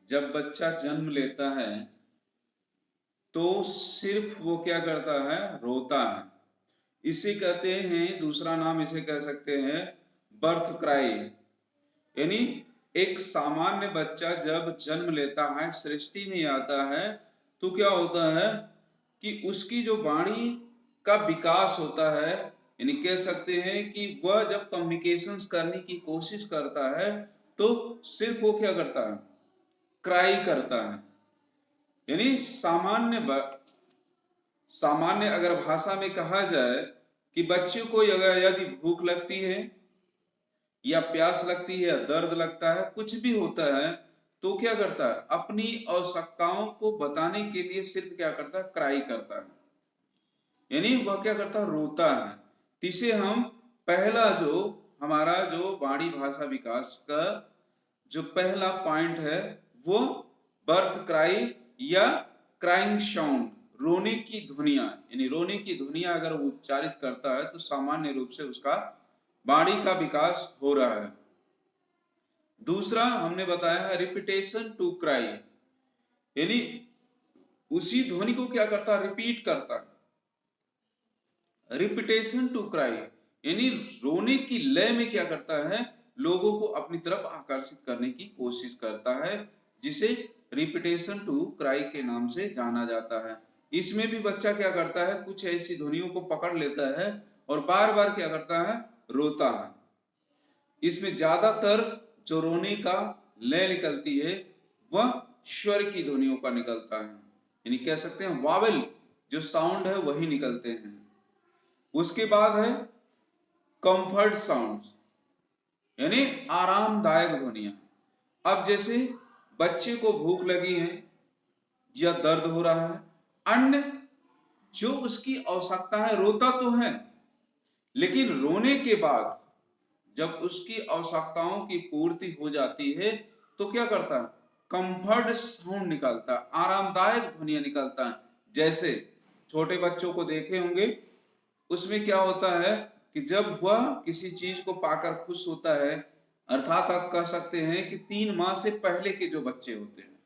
जब बच्चा जन्म लेता है तो सिर्फ वो क्या करता है, रोता है। इसे कहते हैं, दूसरा नाम इसे कह सकते हैं बर्थ क्राई। यानी एक सामान्य बच्चा जब जन्म लेता है, सृष्टि में आता है, तो क्या होता है कि उसकी जो वाणी का विकास होता है। यानी कह सकते हैं कि वह जब कम्युनिकेशंस करने की कोशिश करता है तो सिर्फ वो क्या करता है, क्राई करता है। यानी सामान्य अगर भाषा में कहा जाए कि बच्चे को अगर यदि भूख लगती है या प्यास लगती है या दर्द लगता है, कुछ भी होता है, तो क्या करता है, अपनी आवश्यकताओं को बताने के लिए सिर्फ क्या करता है, क्राई करता है। यानी वह क्या करता है, रोता है। इसे हम पहला जो हमारा जो वाणी भाषा विकास का जो पहला पॉइंट है वो बर्थ क्राई या क्राइंग साउंड, रोने की ध्वनिया। यानी रोने की ध्वनिया अगर वो उच्चारित करता है तो सामान्य रूप से उसका वाणी का विकास हो रहा है। दूसरा हमने बताया है रिपीटेशन टू क्राई। यानी उसी ध्वनि को क्या करता है, रिपीट करता है। रिपीटेशन टू क्राई यानी रोने की लय में क्या करता है, लोगों को अपनी तरफ आकर्षित करने की कोशिश करता है, जिसे रिपीटेशन टू क्राई के नाम से जाना जाता है। इसमें भी बच्चा क्या करता है, कुछ ऐसी ध्वनियों को पकड़ लेता है और बार बार क्या करता है, रोता है। इसमें ज्यादातर जो रोने का लय निकलती है वह स्वर की ध्वनियों का निकलता है। यानी कह सकते हैं वावेल जो साउंड है वही निकलते हैं। उसके बाद है कंफर्ट साउंड, यानी आरामदायक ध्वनियां। अब जैसे बच्चे को भूख लगी है या दर्द हो रहा है, अन्य जो उसकी आवश्यकता है, रोता तो है लेकिन रोने के बाद जब उसकी आवश्यकताओं की पूर्ति हो जाती है तो क्या करता है, कंफर्ट साउंड निकलता है, आरामदायक ध्वनियां निकलता है। जैसे छोटे बच्चों को देखे होंगे, उसमें क्या होता है कि जब वह किसी चीज को पाकर खुश होता है, अर्थात आप कह सकते हैं कि 3 माह से पहले के जो बच्चे होते हैं,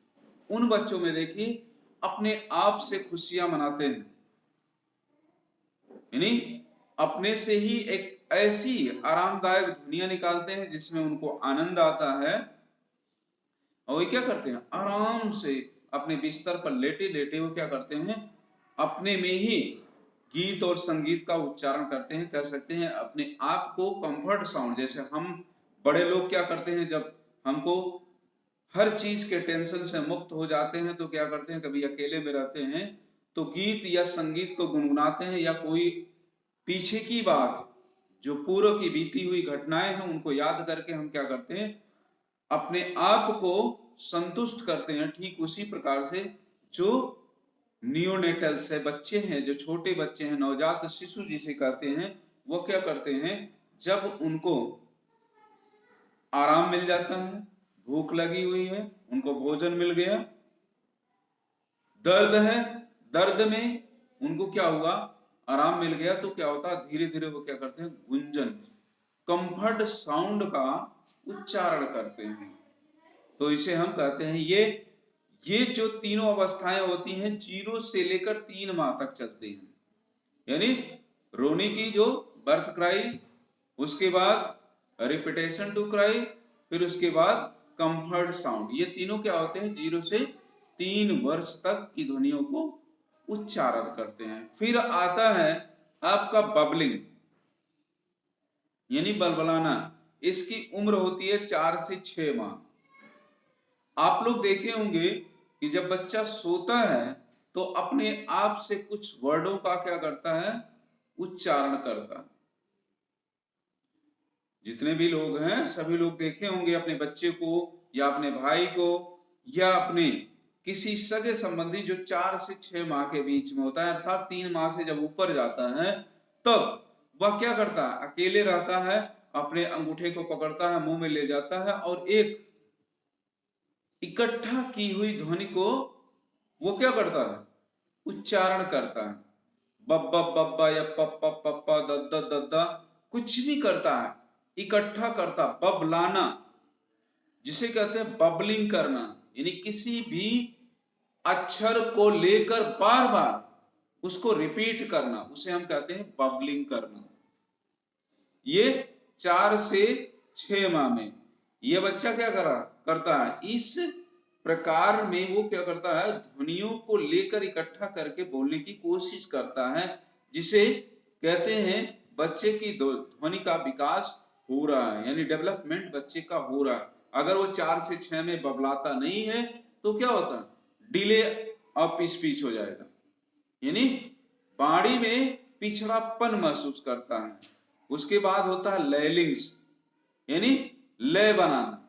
उन बच्चों में देखिए अपने आप से खुशियां मनाते हैं। यानी अपने से ही एक ऐसी आरामदायक ध्वनियां निकालते हैं जिसमें उनको आनंद आता है, और वे क्या करते हैं, आराम से अपने बिस्तर पर लेटे लेटे वो क्या करते हैं, अपने में ही गीत और संगीत का उच्चारण करते हैं। कह सकते हैं अपने आप को कंफर्ट साउंड। जैसे हम बड़े लोग क्या करते हैं, जब हमको हर चीज के टेंशन से मुक्त हो जाते हैं तो क्या करते हैं, कभी अकेले में रहते हैं तो गीत या संगीत को गुनगुनाते हैं, या कोई पीछे की बात जो पूर्व की बीती हुई घटनाएं हैं उनको याद करके हम क्या करते हैं, अपने आप को संतुष्ट करते हैं। ठीक उसी प्रकार से जो नियोनेटल्स है, बच्चे हैं, जो छोटे बच्चे हैं, नवजात शिशु जिसे कहते हैं, वो क्या करते हैं, जब उनको आराम मिल जाता है, भूख लगी हुई है, उनको भोजन मिल गया, दर्द है, दर्द में उनको क्या हुआ, आराम मिल गया, तो क्या होता है, धीरे धीरे वो क्या करते हैं, गुंजन, कंफर्ट साउंड का उच्चारण करते हैं। तो इसे हम कहते हैं ये जो तीनों अवस्थाएं होती हैं 0 से लेकर 3 माह तक चलती हैं। यानी रोने की जो बर्थ क्राई, उसके बाद रिपीटेशन टू क्राई, फिर उसके बाद कंफर्ट साउंड, ये तीनों क्या होते हैं, 0 से 3 वर्ष तक की ध्वनियों को उच्चारण करते हैं। फिर आता है आपका बबलिंग, यानी बलबलाना। इसकी उम्र होती है 4 से 6 माह। आप लोग देखे होंगे कि जब बच्चा सोता है तो अपने आप से कुछ वर्डों का क्या करता है, उच्चारण करता है। जितने भी लोग हैं सभी लोग देखे होंगे अपने बच्चे को या अपने भाई को या अपने किसी सगे संबंधी जो 4 से 6 माह के बीच में होता है, अर्थात 3 माह से जब ऊपर जाता है तब वह क्या करता है, अकेले रहता है, अपने अंगूठे को पकड़ता है, मुंह में ले जाता है और एक इकट्ठा की हुई ध्वनि को वो क्या करता है, उच्चारण करता है। बब्बा बब्बा या पप्पा पप्पा दद्दा दद्दा, कुछ भी करता है, इकट्ठा करता, बबलाना जिसे कहते हैं बबलिंग करना। यानी किसी भी अक्षर को लेकर बार बार उसको रिपीट करना, उसे हम कहते हैं बबलिंग करना। ये 4 से 6 माह में ये बच्चा क्या करता है, इस प्रकार में वो क्या करता है, ध्वनियों को लेकर इकट्ठा करके बोलने की कोशिश करता है, जिसे कहते हैं बच्चे की ध्वनि का विकास हो रहा है, यानी डेवलपमेंट बच्चे का हो रहा है। अगर वो 4 से 6 में बबलाता नहीं है तो क्या होता है, डिले ऑफ स्पीच हो जाएगा, यानी वाणी में पिछड़ापन महसूस करता है। उसके बाद होता है लैलिंग्स, यानी लय बनाना।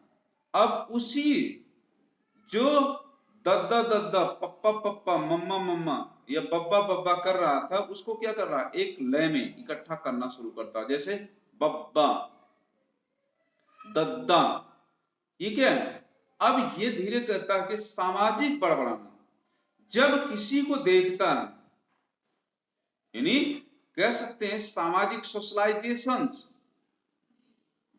अब उसी जो दद्दा दद्दा पप्पा पप्पा मम्मा मम्मा या बब्बा बब्बा कर रहा था, उसको क्या कर रहा है, एक लय में इकट्ठा करना शुरू करता है, जैसे बब्बा दद्दा। ये क्या है, अब ये धीरे करता है कि सामाजिक बड़बड़ाना। जब किसी को देखता है, यानी कह सकते हैं सामाजिक सोशलाइजेशन,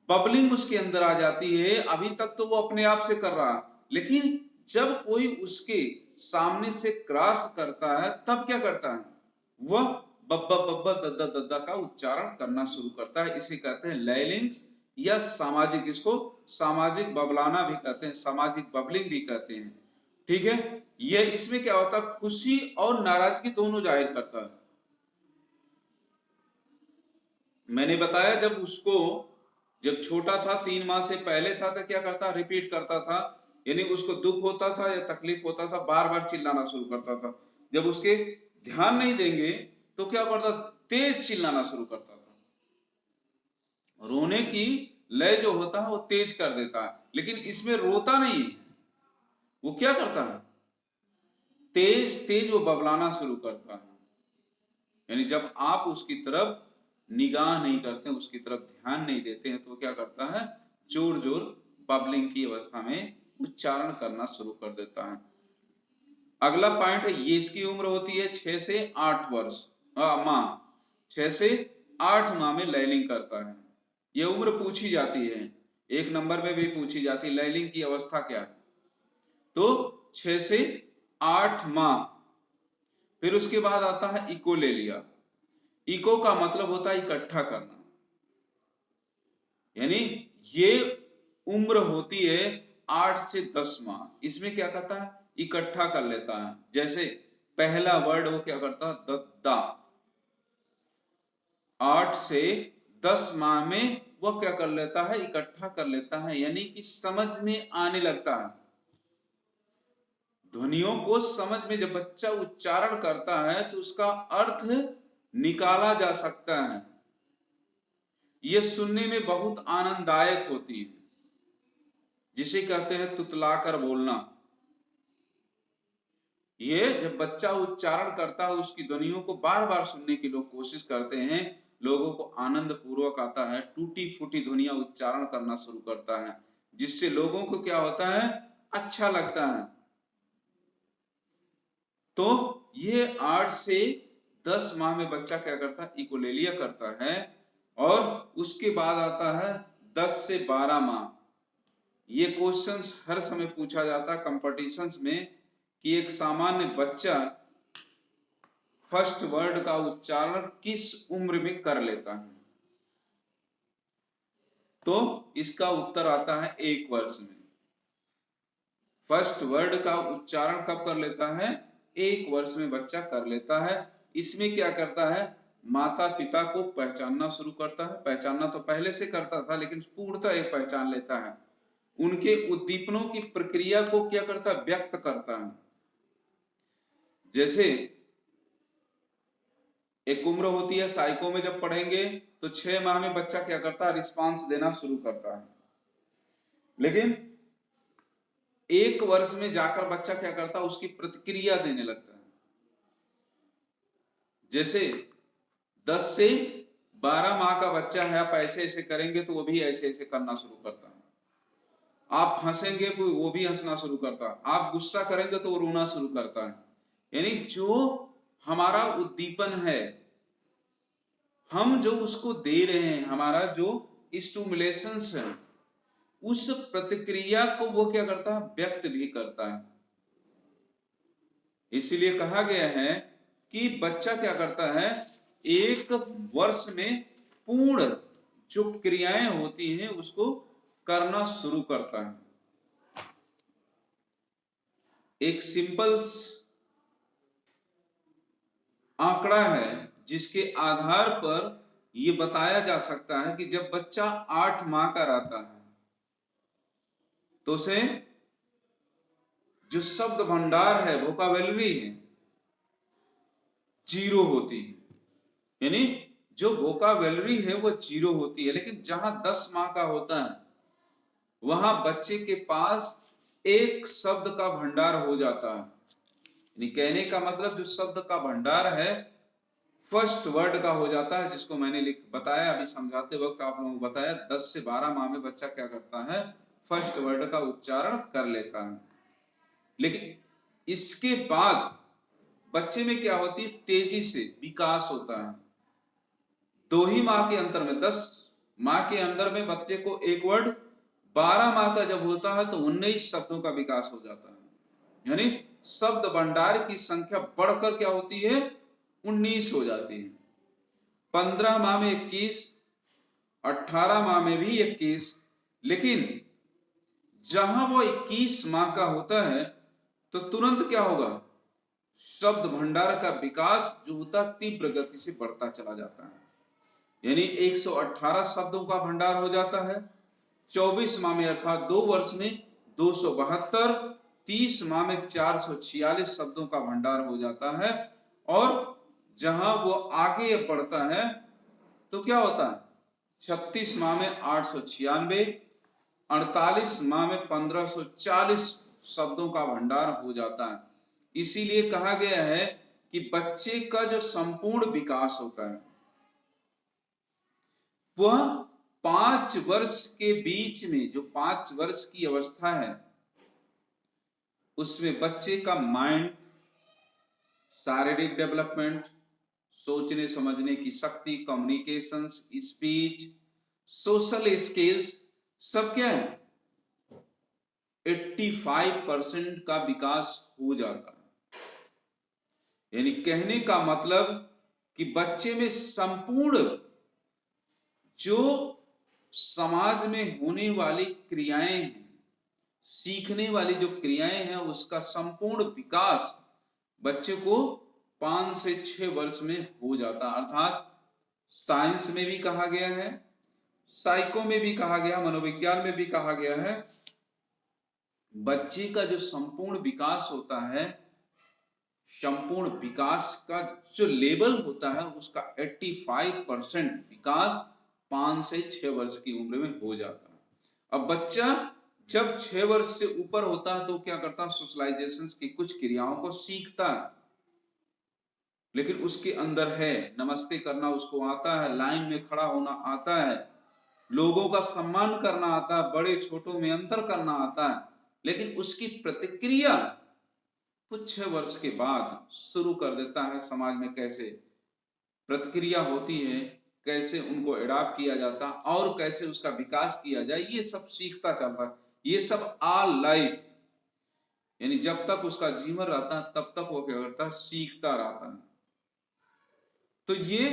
बबलिंग उसके अंदर आ जाती है। अभी तक तो वो अपने आप से कर रहा है, लेकिन जब कोई उसके सामने से क्रॉस करता है तब क्या करता है, वह बब्बा बब्बा दद्दा दद्दा का उच्चारण करना शुरू करता है। इसे कहते हैं लैलिंग्स या सामाजिक, इसको सामाजिक बबलाना भी कहते हैं, सामाजिक बबलिंग भी कहते हैं। ठीक है, यह इसमें क्या होता है, खुशी और नाराजगी दोनों जाहिर करता है। मैंने बताया जब छोटा था, 3 माह से पहले था, तो क्या करता, रिपीट करता था, यानी उसको दुख होता था या तकलीफ होता था, बार बार चिल्लाना शुरू करता था। जब उसके ध्यान नहीं देंगे तो क्या करता, तेज चिल्लाना शुरू करता था। रोने की लय जो होता है वो तेज कर देता है, लेकिन इसमें रोता नहीं है, वो क्या करता है, तेज तेज वो बबलाना शुरू करता है। यानी जब आप उसकी तरफ निगाह नहीं करते, उसकी तरफ ध्यान नहीं देते हैं, तो क्या करता है, जोर जोर बबलिंग की अवस्था में उच्चारण करना शुरू कर देता है। अगला पॉइंट है, ये इसकी उम्र होती है 6 से 8 वर्ष माह, 6 से 8 माह में लैलिंग करता है। ये उम्र पूछी जाती है, 1 नंबर में भी पूछी जाती है, लैलिंग की अवस्था क्या है, तो 6 से 8 माह। फिर उसके बाद आता है इकोलेलिया। इको का मतलब होता है इकट्ठा करना, यानी ये उम्र होती है 8 से 10 माह। इसमें क्या करता है, इकट्ठा कर लेता है। जैसे पहला वर्ड वो क्या करता है, दद्दा। 8 से 10 माह में वह क्या कर लेता है, इकट्ठा कर लेता है, यानी कि समझ में आने लगता है। ध्वनियों को समझ में जब बच्चा उच्चारण करता है तो उसका अर्थ निकाला जा सकता है। यह सुनने में बहुत आनंददायक होती है, जिसे कहते हैं तुतलाकर बोलना। ये जब बच्चा उच्चारण करता है, उसकी ध्वनियों को बार बार सुनने की लोग कोशिश करते हैं, लोगों को आनंद पूर्वक आता है, टूटी फूटी ध्वनियां उच्चारण करना शुरू करता है, जिससे लोगों को क्या होता है, अच्छा लगता है। तो ये 8 से 10 माह में बच्चा क्या करता है, इकोलेलिया करता है। और उसके बाद आता है 10 से 12 माह। ये क्वेश्चंस हर समय पूछा जाता है कंपटीशंस में कि एक सामान्य बच्चा फर्स्ट वर्ड का उच्चारण किस उम्र में कर लेता है, तो इसका उत्तर आता है 1 वर्ष में। फर्स्ट वर्ड का उच्चारण कब कर लेता है, 1 वर्ष में बच्चा कर लेता है। इसमें क्या करता है, माता पिता को पहचानना शुरू करता है। पहचानना तो पहले से करता था, लेकिन पूर्णतः एक पहचान लेता है। उनके उद्दीपनों की प्रक्रिया को क्या करता है, व्यक्त करता है। जैसे एक उम्र होती है, साइको में जब पढ़ेंगे तो 6 माह में बच्चा क्या करता है, रिस्पांस देना शुरू करता है। लेकिन 1 वर्ष में जाकर बच्चा क्या करता है, उसकी प्रतिक्रिया देने लगता है। जैसे 10 से 12 माह का बच्चा है, आप ऐसे ऐसे करेंगे तो वो भी ऐसे ऐसे करना शुरू करता है। आप हंसेंगे तो वो भी हंसना शुरू करता है। आप गुस्सा करेंगे तो वो रोना शुरू करता है। यानी जो हमारा उद्दीपन है, हम जो उसको दे रहे हैं, हमारा जो स्टिमुलेशंस है, उस प्रतिक्रिया को वो क्या करता है, व्यक्त भी करता है। इसीलिए कहा गया है कि बच्चा क्या करता है, एक वर्ष में पूर्ण जो क्रियाएं होती हैं उसको करना शुरू करता है। एक सिंपल आंकड़ा है जिसके आधार पर यह बताया जा सकता है कि जब बच्चा 8 माह का रहता है तो उसे जो शब्द भंडार है, वोकाबुलरी है, 0 होती है। यानी जो वोकाबुलरी है वो 0 होती है। लेकिन जहां 10 माह का होता है वहां बच्चे के पास एक शब्द का भंडार हो जाता है। यानी कहने का मतलब जो शब्द का भंडार है फर्स्ट वर्ड का हो जाता है, जिसको मैंने बताया अभी समझाते वक्त आप लोगों को बताया, 10 से 12 माह में बच्चा क्या करता है, फर्स्ट वर्ड का उच्चारण कर लेता है। लेकिन इसके बाद बच्चे में क्या होती है, तेजी से विकास होता है। 2 ही माह के अंतर में, 10 माह के अंदर में बच्चे को एक वर्ड, 12 माह का जब होता है तो 19 शब्दों का विकास हो जाता है। यानी शब्द भंडार की संख्या बढ़कर क्या होती है, 19 हो जाती है। 15 माह में 21, 18 माह में भी 21। लेकिन जहां वो 21 माह का होता है तो तुरंत क्या होगा, शब्द भंडार का विकास जो होता तीव्र गति से बढ़ता चला जाता है। यानी 118 शब्दों का भंडार हो जाता है 24 माह में, अर्थात 2 वर्ष में 272, 30 माह में 446 शब्दों का भंडार हो जाता है। और जहां वो आगे बढ़ता है तो क्या होता है, 36 माह में 896, 48 माह में 1540 शब्दों का भंडार हो जाता है। इसीलिए कहा गया है कि बच्चे का जो संपूर्ण विकास होता है वह 5 वर्ष के बीच में, जो 5 वर्ष की अवस्था है उसमें बच्चे का माइंड, शारीरिक डेवलपमेंट, सोचने समझने की शक्ति, कम्युनिकेशंस, स्पीच, सोशल स्किल्स, सब क्या है 85% का विकास हो जाता है। यानी कहने का मतलब कि बच्चे में संपूर्ण जो समाज में होने वाली क्रियाएं हैं, सीखने वाली जो क्रियाएं हैं, उसका संपूर्ण विकास बच्चे को 5 से 6 वर्ष में हो जाता। अर्थात साइंस में भी कहा गया है, साइको में भी कहा गया, मनोविज्ञान में भी कहा गया है, बच्चे का जो संपूर्ण विकास होता है, संपूर्ण विकास का जो लेवल होता है उसका 85% विकास 5 से 6 वर्ष की उम्र में हो जाता है। अब बच्चा जब 6 वर्ष से ऊपर होता है तो क्या करता है, सोशलाइजेशन की कुछ क्रियाओं को सीखता है। लेकिन उसके अंदर है, नमस्ते करना उसको आता है, लाइन में खड़ा होना आता है, लोगों का सम्मान करना आता है, बड़े छोटों में अंतर करना आता है। लेकिन उसकी प्रतिक्रिया कुछ 6 वर्ष के बाद शुरू कर देता है। समाज में कैसे प्रतिक्रिया होती है, कैसे उनको अडॉप्ट किया जाता और कैसे उसका विकास किया जाए, ये सब सीखता चलता है। ये सब ऑल लाइफ, यानी जब तक उसका जीवन रहता है तब तक वो क्या करता है, सीखता रहता है। तो ये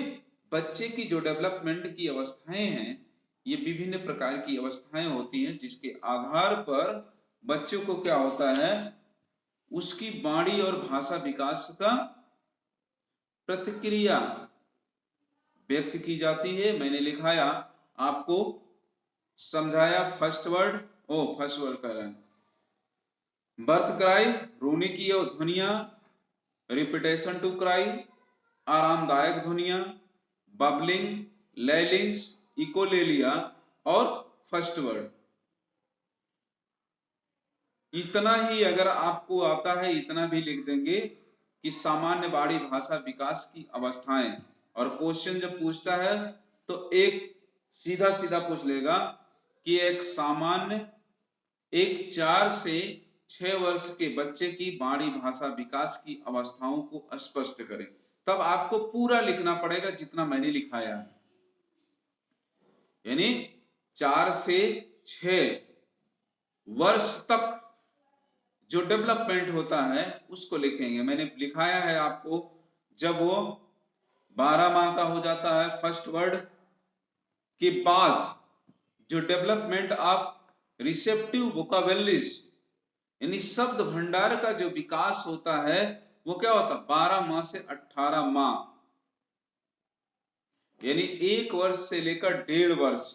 बच्चे की जो डेवलपमेंट की अवस्थाएं हैं, ये विभिन्न प्रकार की अवस्थाएं होती हैं जिसके आधार पर बच्चों को क्या होता है, उसकी वाणी और भाषा विकास का प्रतिक्रिया व्यक्त की जाती है। मैंने लिखाया, आपको समझाया, फर्स्ट वर्ड कर रहे हैं, बर्थ क्राई, रोने की ध्वनिया, रिपीटेशन टू क्राई, आरामदायक ध्वनिया, बबलिंग, लैलिंग्स, इकोलेलिया और फर्स्ट वर्ड। इतना ही अगर आपको आता है इतना भी लिख देंगे कि सामान्य वाणी भाषा विकास की अवस्थाएं। और क्वेश्चन जब पूछता है तो एक सीधा सीधा पूछ लेगा कि एक सामान्य 4 से 6 वर्ष के बच्चे की वाणी भाषा विकास की अवस्थाओं को स्पष्ट करें। तब आपको पूरा लिखना पड़ेगा जितना मैंने लिखाया है। यानी 4 से 6 वर्ष तक जो डेवलपमेंट होता है उसको लिखेंगे। मैंने लिखाया है आपको, जब वो 12 माह का हो जाता है फर्स्ट वर्ड के बाद जो डेवलपमेंट ऑफ रिसेप्टिव वोकाबुलरीज यानी शब्द भंडार का जो विकास होता है वो क्या होता है 12 माह से 18 माह यानी 1 वर्ष से लेकर 1.5 वर्ष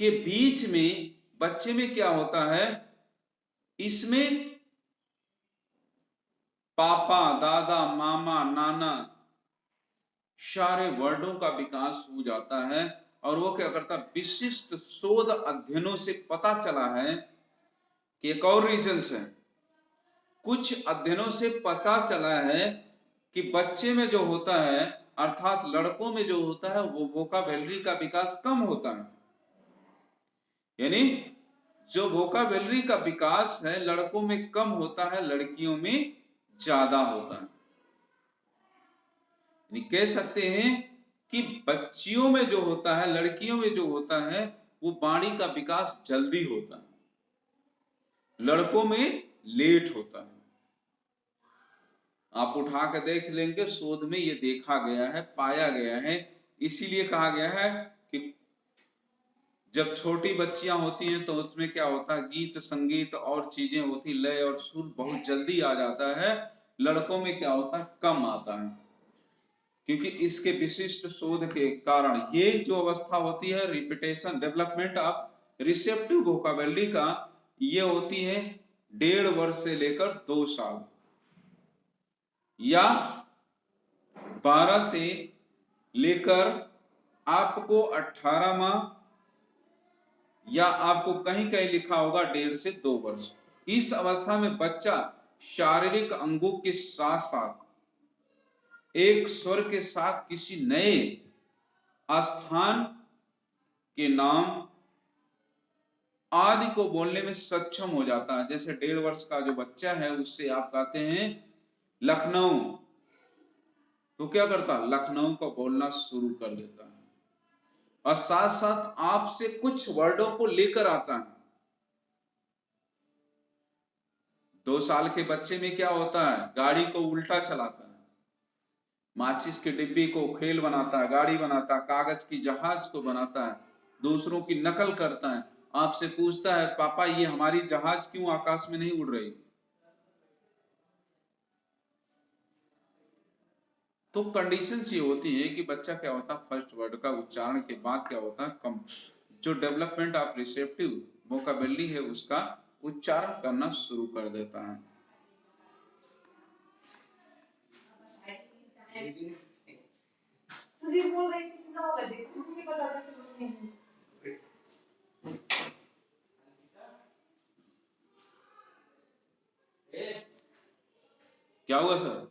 के बीच में बच्चे में क्या होता है, इसमें पापा, दादा, मामा, नाना सारे वर्डों का विकास हो जाता है। और वो क्या करता है, विशिष्ट शोध अध्ययनों से पता चला है कि एक और रीजंस है, कुछ अध्ययनों से पता चला है कि बच्चे में जो होता है अर्थात लड़कों में जो होता है वो वोकाबुलरी का विकास कम होता है। यानी जो वोकाबुलरी का विकास है लड़कों में कम होता है, लड़कियों में ज्यादा होता है। यानी कह सकते हैं कि बच्चियों में जो होता है, लड़कियों में जो होता है वो वाणी का विकास जल्दी होता है, लड़कों में लेट होता है। आप उठा के देख लेंगे, शोध में ये देखा गया है, पाया गया है। इसीलिए कहा गया है कि जब छोटी बच्चियां होती हैं तो उसमें क्या होता है, गीत संगीत और चीजें होती, लय और सुर बहुत जल्दी आ जाता है, लड़कों में क्या होता है कम आता है। क्योंकि इसके विशिष्ट शोध के कारण ये जो अवस्था होती है repetition development of receptive vocabulary का, ये होती है 1.5 वर्ष से लेकर 2 साल या 12 से लेकर आपको 18 माह या आपको कहीं कहीं लिखा होगा 1.5 से 2 वर्ष। इस अवस्था में बच्चा शारीरिक अंगों के साथ साथ एक स्वर के साथ किसी नए स्थान के नाम आदि को बोलने में सक्षम हो जाता है। जैसे 1.5 वर्ष का जो बच्चा है उससे आप कहते हैं लखनऊ, तो क्या करता है लखनऊ को बोलना शुरू कर देता है और साथ साथ आपसे कुछ वर्डों को लेकर आता है। 2 साल के बच्चे में क्या होता है, गाड़ी को उल्टा चलाता है, माचिस के डिब्बी को खेल बनाता है, गाड़ी बनाता है, कागज की जहाज को बनाता है, दूसरों की नकल करता है, आपसे पूछता है पापा ये हमारी जहाज क्यों आकाश में नहीं उड़ रही। तो कंडीशंस ये होती है कि बच्चा क्या होता है फर्स्ट वर्ड का उच्चारण के बाद क्या होता है कम जो डेवलपमेंट ऑफ रिसेप्टिव वोकाबुलरी है उसका उच्चारण करना शुरू कर देता है। क्या हुआ सर?